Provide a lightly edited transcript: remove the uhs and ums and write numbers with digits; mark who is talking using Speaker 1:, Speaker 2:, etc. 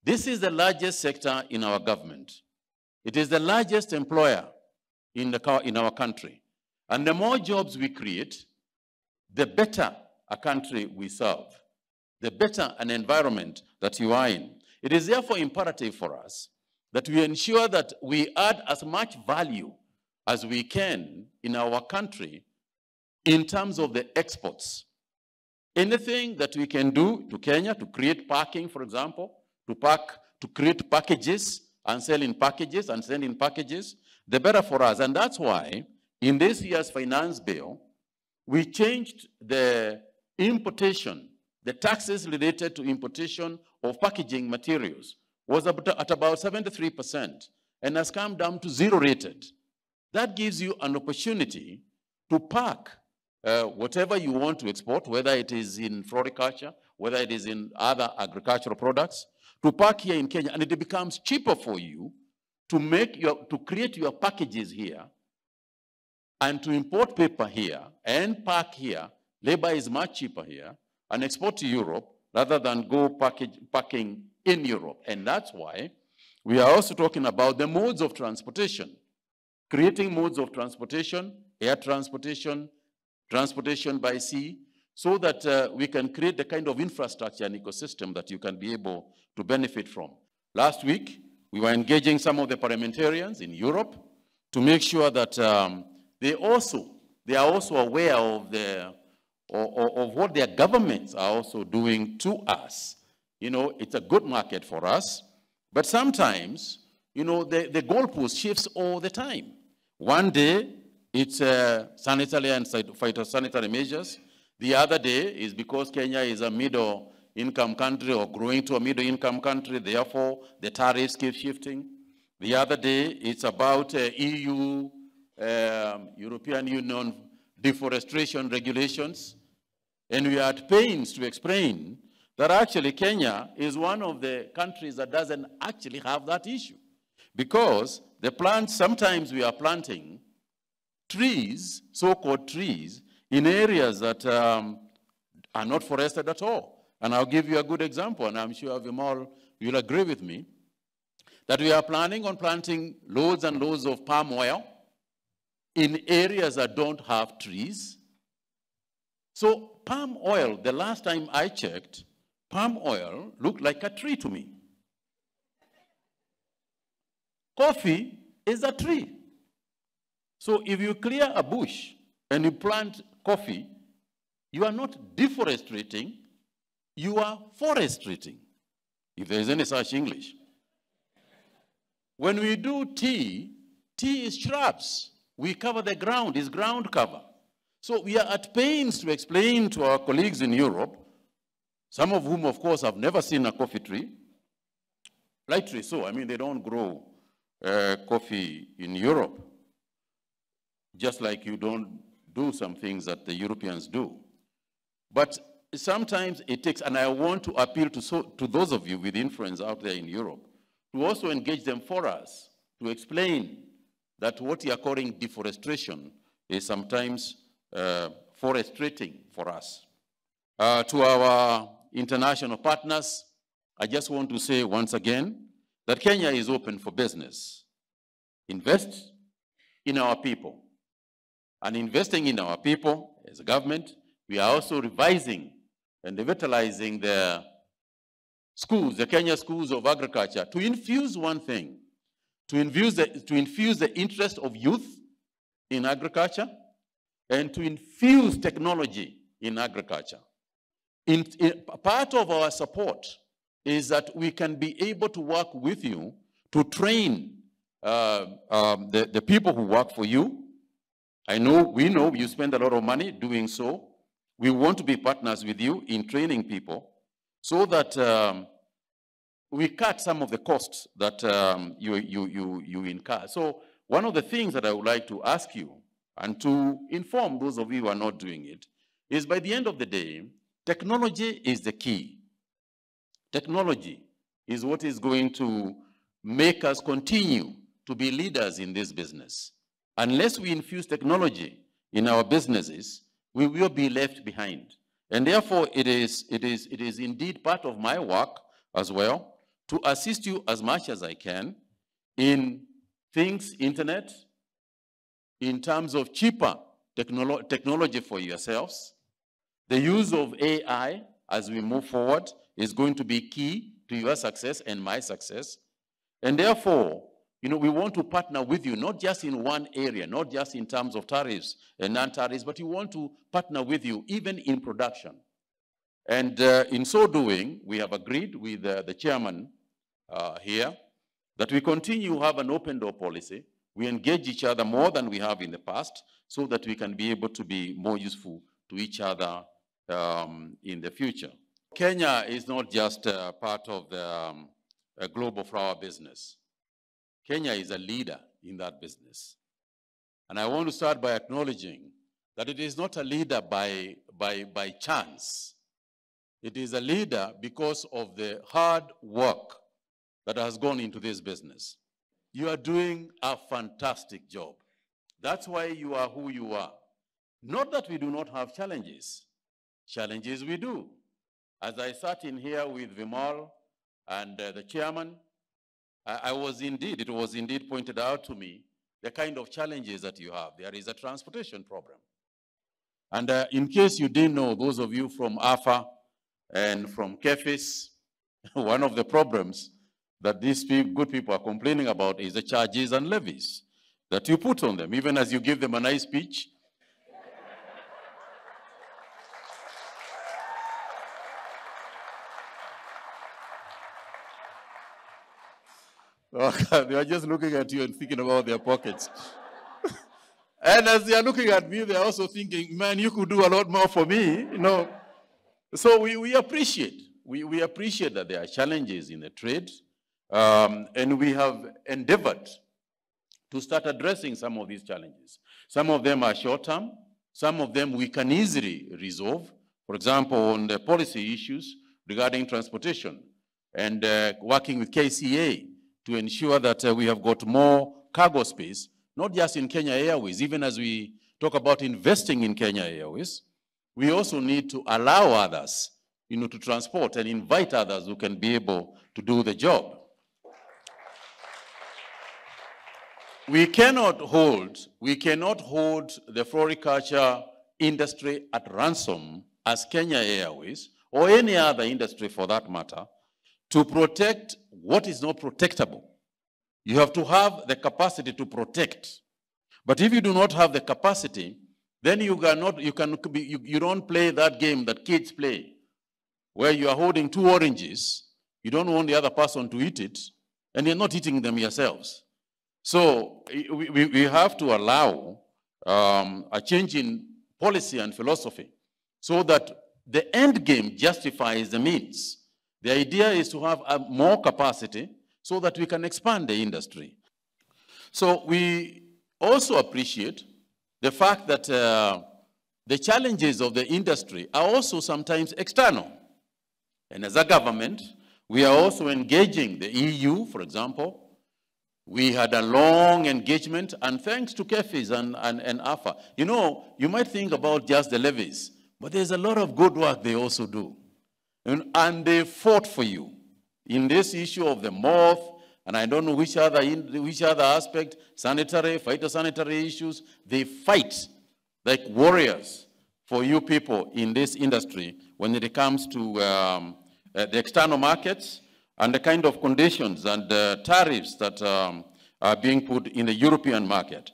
Speaker 1: This is the largest sector in our government. It is the largest employer in our country. And the more jobs we create, the better a country we serve, the better an environment that you are in. It is therefore imperative for us that we ensure that we add as much value as we can in our country in terms of the exports. Anything that we can do to Kenya to create parking, for example, to create packages and sell in packages and send in packages, the better for us. And that's why in this year's finance bill, we changed the importation, the taxes related to importation of packaging materials was at about 73% and has come down to zero rated. That gives you an opportunity to pack whatever you want to export, whether it is in floriculture, whether it is in other agricultural products, to pack here in Kenya, and it becomes cheaper for you to create your packages here and to import paper here and pack here. Labor is much cheaper here, and export to Europe rather than go packing in Europe. And that's why we are also talking about the modes of transportation, creating modes of transportation, air transportation, transportation by sea, so that we can create the kind of infrastructure and ecosystem that you can be able to benefit from. Last week, we were engaging some of the parliamentarians in Europe to make sure that they are also aware of what their governments are also doing to us. You know, it's a good market for us, but sometimes, you know, the goalpost shifts all the time. One day, it's sanitary and phytosanitary measures. The other day is because Kenya is a middle-income country or growing to a middle-income country, therefore the tariffs keep shifting. The other day, it's about EU, European Union deforestation regulations. And we are at pains to explain that actually Kenya is one of the countries that doesn't actually have that issue. Because the plants, sometimes we are planting trees, so-called trees, in areas that are not forested at all. And I'll give you a good example, and I'm sure Vimal will agree with me, that we are planning on planting loads and loads of palm oil in areas that don't have trees. So palm oil, the last time I checked, palm oil looked like a tree to me. Coffee is a tree. So if you clear a bush and you plant coffee, you are not deforestating, you are forestating, if there is any such English. When we do tea, tea is shrubs. We cover the ground, it's ground cover. So we are at pains to explain to our colleagues in Europe, some of whom, of course, have never seen a coffee tree. Rightly so. I mean, they don't grow coffee in Europe, just like you don't do some things that the Europeans do. But sometimes it takes, and I want to appeal to those of you with influence out there in Europe, to also engage them for us, to explain that what you are calling deforestation is sometimes forestating for us. To our international partners, I just want to say once again that Kenya is open for business. Invest in our people. And investing in our people as a government, we are also revising and revitalizing the schools, the Kenya schools of agriculture, to infuse one thing, to infuse the interest of youth in agriculture, and to infuse technology in agriculture. Part of our support is that we can be able to work with you to train the people who work for you. We know you spend a lot of money doing so. We want to be partners with you in training people so that we cut some of the costs that you incur. So one of the things that I would like to ask you, and to inform those of you who are not doing it, is by the end of the day, technology is the key. Technology is what is going to make us continue to be leaders in this business. Unless we infuse technology in our businesses, we will be left behind. And therefore, it is indeed part of my work as well to assist you as much as I can in things, internet, in terms of cheaper technology for yourselves. The use of AI as we move forward is going to be key to your success and my success. And therefore, we want to partner with you, not just in one area, not just in terms of tariffs and non-tariffs, but we want to partner with you even in production. And in so doing, we have agreed with the chairman here that we continue to have an open door policy. We engage each other more than we have in the past so that we can be able to be more useful to each other in the future. Kenya is not just part of the global flower business. Kenya is a leader in that business. And I want to start by acknowledging that it is not a leader by chance. It is a leader because of the hard work that has gone into this business. You are doing a fantastic job. That's why you are who you are. Not that we do not have challenges. Challenges we do. As I sat in here with Vimal and the chairman, it was indeed pointed out to me the kind of challenges that you have. There is a transportation problem. And in case you didn't know, those of you from AFA and from KEFIS, one of the problems that these good people are complaining about is the charges and levies that you put on them, even as you give them a nice speech. They are just looking at you and thinking about their pockets. And as they are looking at me, they are also thinking, man, you could do a lot more for me, So we appreciate. We appreciate that there are challenges in the trade. And we have endeavored to start addressing some of these challenges. Some of them are short-term. Some of them we can easily resolve. For example, on the policy issues regarding transportation and working with KCA to ensure that we have got more cargo space, not just in Kenya Airways. Even as we talk about investing in Kenya Airways, we also need to allow others, to transport and invite others who can be able to do the job. We cannot hold the floriculture industry at ransom as Kenya Airways, or any other industry for that matter, to protect what is not protectable. You have to have the capacity to protect. But if you do not have the capacity, then you don't play that game that kids play, where you are holding 2 oranges, you don't want the other person to eat it, and you're not eating them yourselves. So we have to allow a change in policy and philosophy so that the end game justifies the means. The idea is to have more capacity so that we can expand the industry. So we also appreciate the fact that the challenges of the industry are also sometimes external. And as a government, we are also engaging the EU, for example. We had a long engagement, and thanks to KEFIS and AFA. You might think about just the levies, but there's a lot of good work they also do. And they fought for you in this issue of the moth, and I don't know which other aspect, sanitary, phytosanitary issues. They fight like warriors for you people in this industry when it comes to the external markets and the kind of conditions and tariffs that are being put in the European market.